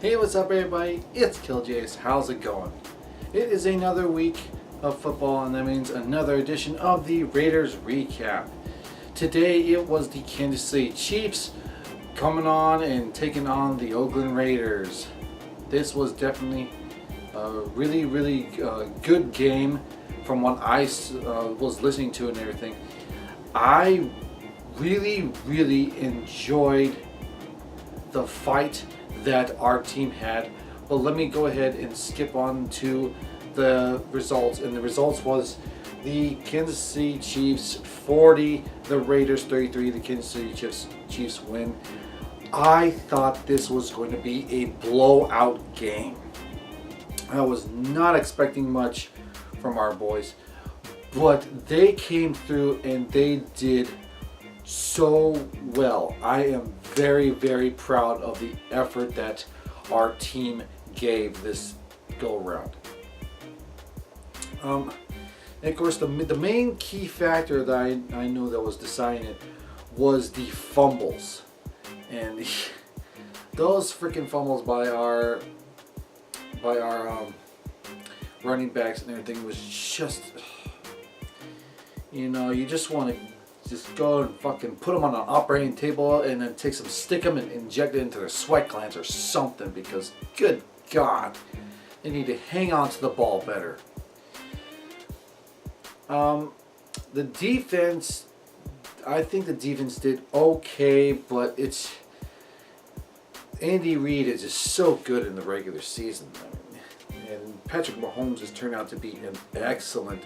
Hey, what's up everybody? It's Kiljaedas. How's it going? It is another week of football, and that means another edition of the Raiders Recap. Today it was the Kansas City Chiefs coming on and taking on the Oakland Raiders. This was definitely a really good game from what I was listening to and everything. I really enjoyed the fight that our team had, but let me go ahead and skip on to the results. And the results was the Kansas City Chiefs 40, the Raiders 33. The Kansas City Chiefs win. I thought this was going to be a blowout game. I was not expecting much from our boys, but they came through and they did so well. I am very proud of the effort that our team gave this go around. And of course, the main key factor that I know that was deciding it was the fumbles, and those freaking fumbles by our running backs and everything was just, you just want to just go and fucking put them on an operating table and then stick them and inject it into their sweat glands or something, because good God, they need to hang on to the ball better. The defense, I think the defense did okay, but Andy Reid is just so good in the regular season. And Patrick Mahomes has turned out to be an excellent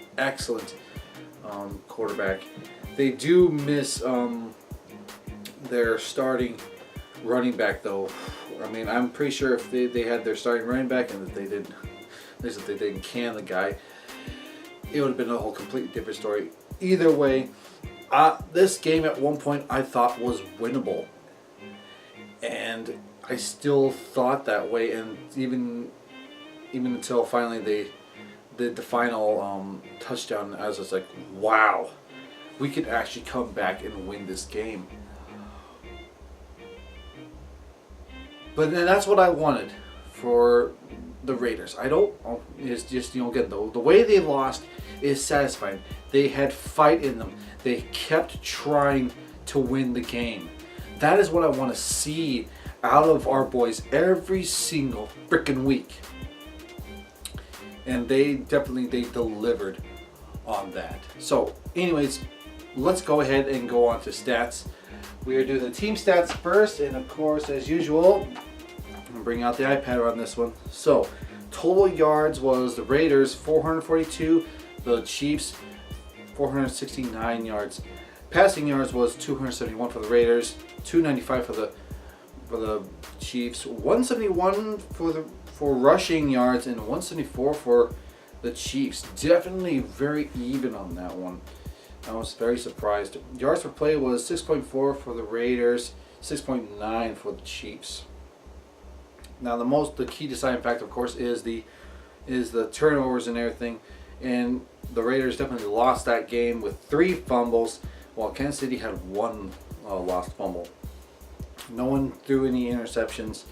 quarterback. They do miss their starting running back, though. I mean, I'm pretty sure if they had their starting running back and that they didn't can the guy, it would have been a whole completely different story. Either way, this game at one point I thought was winnable, and I still thought that way. And even until finally they did the final touchdown, I was just like, wow, we could actually come back and win this game. But then that's what I wanted for the Raiders. It's just, again, the way they lost is satisfying. They had fight in them. They kept trying to win the game. That is what I want to see out of our boys every single freaking week. And they delivered on that. So anyways, let's go ahead and go on to stats. We are doing the team stats first, and of course, as usual, I'm going to bring out the iPad on this one. So total yards was the Raiders 442, the Chiefs 469 yards. Passing yards was 271 for the Raiders, 295 for the Chiefs, 171 for rushing yards, and 174 for the Chiefs. Definitely very even on that one. I was very surprised. Yards per play was 6.4 for the Raiders, 6.9 for the Chiefs. Now the key deciding factor, of course, is the turnovers and everything. And the Raiders definitely lost that game with 3 fumbles, while Kansas City had 1 lost fumble. No one threw any interceptions.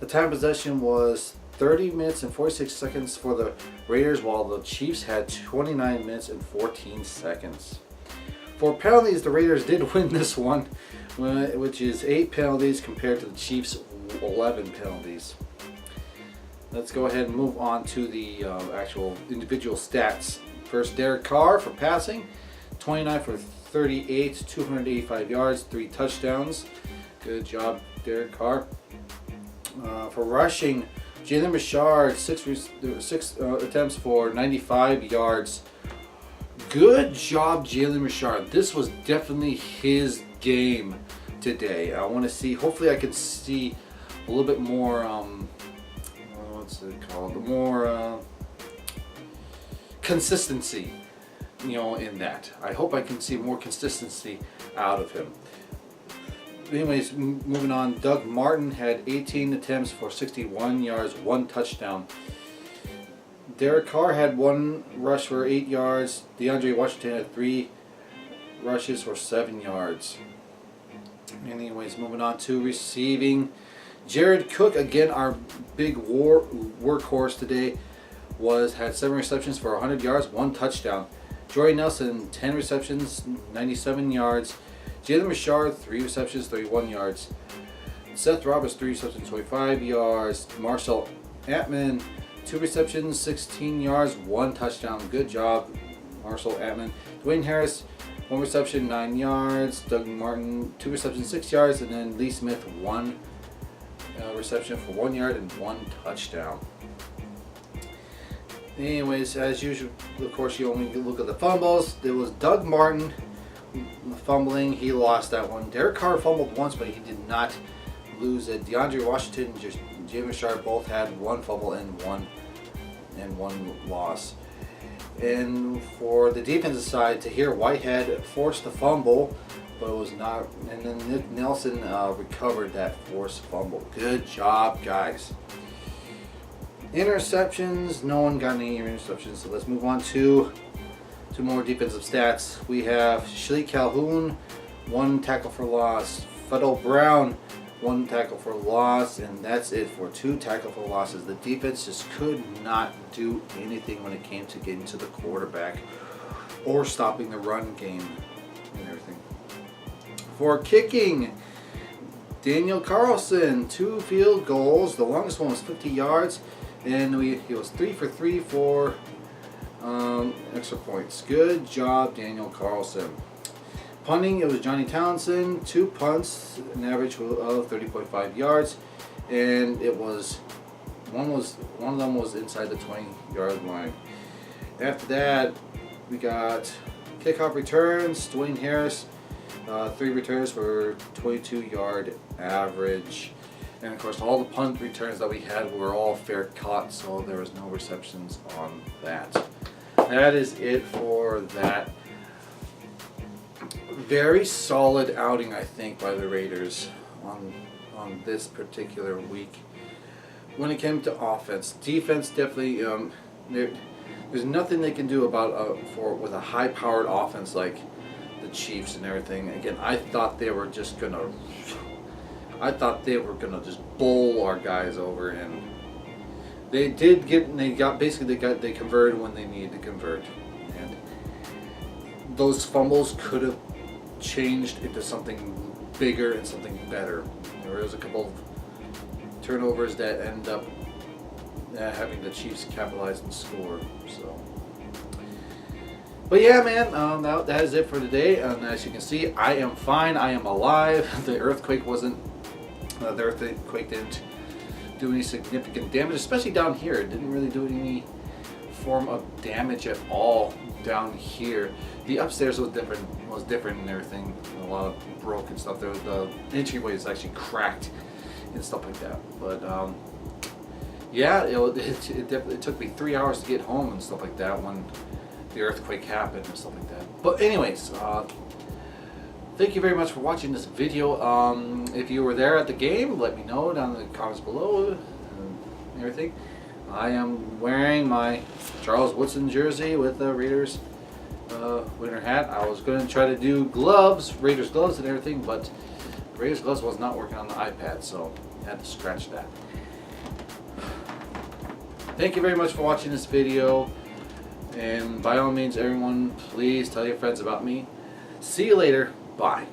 The time of possession was 30 minutes and 46 seconds for the Raiders, while the Chiefs had 29 minutes and 14 seconds. For penalties, the Raiders did win this one, which is 8 penalties compared to the Chiefs' 11 penalties. Let's go ahead and move on to the actual individual stats. First, Derek Carr for passing, 29 for 38, 285 yards, 3 touchdowns. Good job, Derek Carr. For rushing, Jalen Richard, 6 attempts for 95 yards. Good job, Jalen Richard. This was definitely his game today. I want to see, hopefully I can see a little bit more, more consistency, in that. I hope I can see more consistency out of him. Anyways, moving on, Doug Martin had 18 attempts for 61 yards, 1 touchdown. Derek Carr had 1 rush for 8 yards. DeAndre Washington had 3 rushes for 7 yards. Anyways, moving on to receiving. Jared Cook, again, our big workhorse today, had 7 receptions for 100 yards, 1 touchdown. Jordy Nelson, 10 receptions, 97 yards. Jalen Richard, 3 receptions, 31 yards. Seth Roberts, 3 receptions, 25 yards. Marshall Atman, 2 receptions, 16 yards, 1 touchdown. Good job, Marshall Atman. Dwayne Harris, 1 reception, 9 yards. Doug Martin, 2 receptions, 6 yards. And then Lee Smith, 1 reception for 1 yard and 1 touchdown. Anyways, as usual, of course, you only look at the fumbles. There was Doug Martin fumbling. He lost that one. Derek Carr fumbled once, but he did not lose it. DeAndre Washington and James Sharp both had 1 fumble and one loss. And for the defensive side, Tahir Whitehead forced the fumble, but it was not. And then Nick Nelson recovered that forced fumble. Good job, guys. Interceptions, no one got any interceptions, so let's move on to more defensive stats. We have Shalik Calhoun, 1 tackle for loss. Fudell Brown, 1 tackle for loss, and that's it for 2 tackle for losses. The defense just could not do anything when it came to getting to the quarterback or stopping the run game and everything. For kicking, Daniel Carlson, 2 field goals. The longest one was 50 yards. And he was 3 for 3 for extra points. Good job, Daniel Carlson. Punting, it was Johnny Townsend, 2 punts, an average of 30.5 yards, and one of them was inside the 20-yard line. After that, we got kickoff returns. Dwayne Harris, 3 returns for 22-yard average. And of course, all the punt returns that we had were all fair caught, so there was no receptions on that. That is it for that. Very solid outing, I think, by the Raiders on this particular week. When it came to offense, defense definitely there's nothing they can do about with a high-powered offense like the Chiefs and everything. Again, I thought they were gonna just bowl our guys over, and they converted when they needed to convert, and those fumbles could have changed into something bigger and something better. There was a couple of turnovers that end up having the Chiefs capitalize and score. So, but yeah, man, that is it for today. And as you can see, I am fine. I am alive. The earthquake didn't do any significant damage, especially down here. It didn't really do any form of damage at all down here. The upstairs was different and everything. A lot of broken stuff. The entryway is actually cracked and stuff like that. But yeah, it took me 3 hours to get home and stuff like that when the earthquake happened and stuff like that. But anyways, thank you very much for watching this video. If you were there at the game, let me know down in the comments below and everything. I am wearing my Charles Woodson jersey with the Raiders winter hat. I was going to try to do gloves, Raiders gloves and everything, but Raiders gloves was not working on the iPad, so I had to scratch that. Thank you very much for watching this video, and by all means, everyone, please tell your friends about me. See you later. Bye.